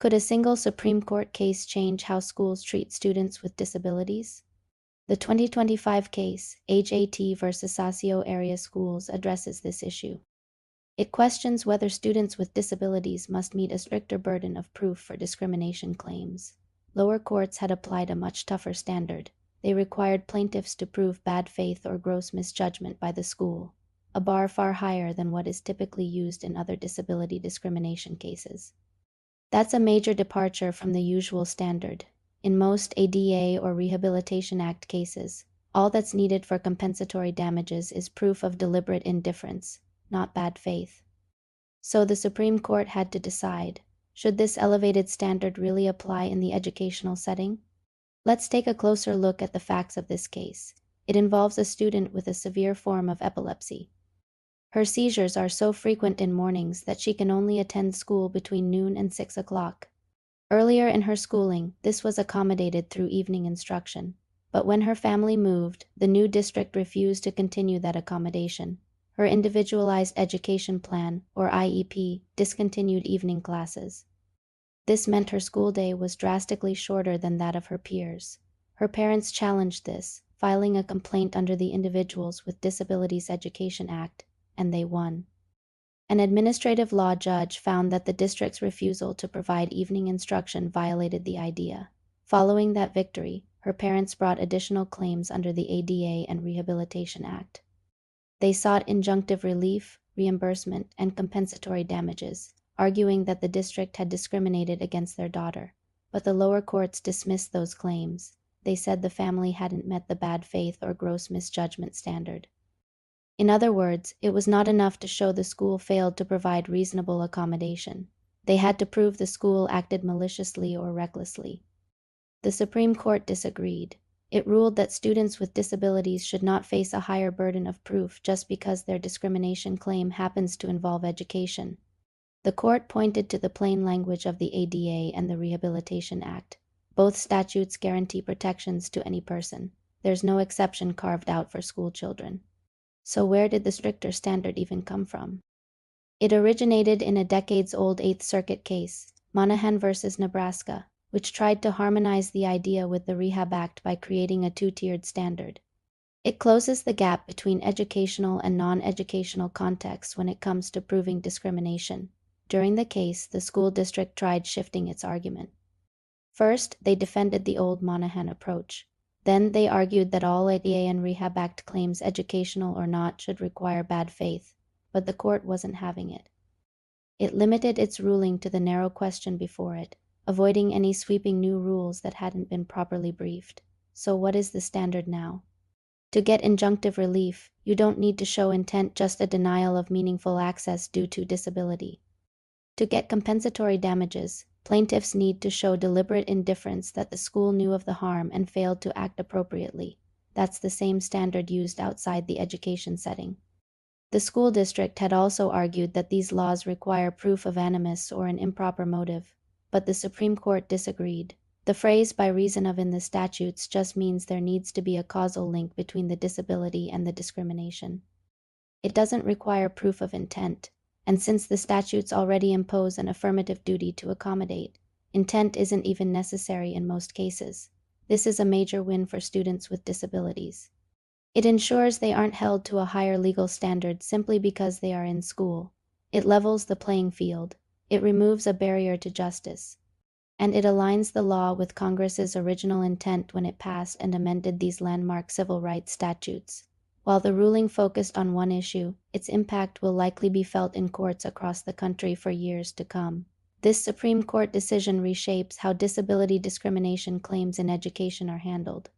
Could a single Supreme Court case change how schools treat students with disabilities? The 2025 case, A.J.T versus Osseo Area Schools, addresses this issue. It questions whether students with disabilities must meet a stricter burden of proof for discrimination claims. Lower courts had applied a much tougher standard. They required plaintiffs to prove bad faith or gross misjudgment by the school, a bar far higher than what is typically used in other disability discrimination cases. That's a major departure from the usual standard. In most ADA or Rehabilitation Act cases, all that's needed for compensatory damages is proof of deliberate indifference, not bad faith. So the Supreme Court had to decide, should this elevated standard really apply in the educational setting? Let's take a closer look at the facts of this case. It involves a student with a severe form of epilepsy. Her seizures are so frequent in mornings that she can only attend school between noon and 6 o'clock. Earlier in her schooling, this was accommodated through evening instruction. But when her family moved, the new district refused to continue that accommodation. Her Individualized Education Plan, or IEP, discontinued evening classes. This meant her school day was drastically shorter than that of her peers. Her parents challenged this, filing a complaint under the Individuals with Disabilities Education Act, and they won. An administrative law judge found that the district's refusal to provide evening instruction violated the IDEA. Following that victory, her parents brought additional claims under the ADA and Rehabilitation Act. They sought injunctive relief, reimbursement, and compensatory damages, arguing that the district had discriminated against their daughter. But the lower courts dismissed those claims. They said the family hadn't met the bad faith or gross misjudgment standard. In other words, it was not enough to show the school failed to provide reasonable accommodation. They had to prove the school acted maliciously or recklessly. The Supreme Court disagreed. It ruled that students with disabilities should not face a higher burden of proof just because their discrimination claim happens to involve education. The court pointed to the plain language of the ADA and the Rehabilitation Act. Both statutes guarantee protections to any person. There's no exception carved out for school children. So where did the stricter standard even come from? It originated in a decades-old Eighth Circuit case, Monahan versus Nebraska, which tried to harmonize the IDEA with the Rehab Act by creating a two-tiered standard. It closes the gap between educational and non-educational contexts when it comes to proving discrimination. During the case, the school district tried shifting its argument. First, they defended the old Monahan approach. Then they argued that all ADA and Rehab Act claims, educational or not, should require bad faith, but the court wasn't having it. It limited its ruling to the narrow question before it, avoiding any sweeping new rules that hadn't been properly briefed. So what is the standard now? To get injunctive relief, you don't need to show intent, just a denial of meaningful access due to disability. To get compensatory damages, plaintiffs need to show deliberate indifference, that the school knew of the harm and failed to act appropriately. That's the same standard used outside the education setting. The school district had also argued that these laws require proof of animus or an improper motive, but the Supreme Court disagreed. The phrase "by reason of" in the statutes just means there needs to be a causal link between the disability and the discrimination. It doesn't require proof of intent. And since the statutes already impose an affirmative duty to accommodate, intent isn't even necessary in most cases. This is a major win for students with disabilities. It ensures they aren't held to a higher legal standard simply because they are in school. It levels the playing field. It removes a barrier to justice. And it aligns the law with Congress's original intent when it passed and amended these landmark civil rights statutes. While the ruling focused on one issue, its impact will likely be felt in courts across the country for years to come. This Supreme Court decision reshapes how disability discrimination claims in education are handled.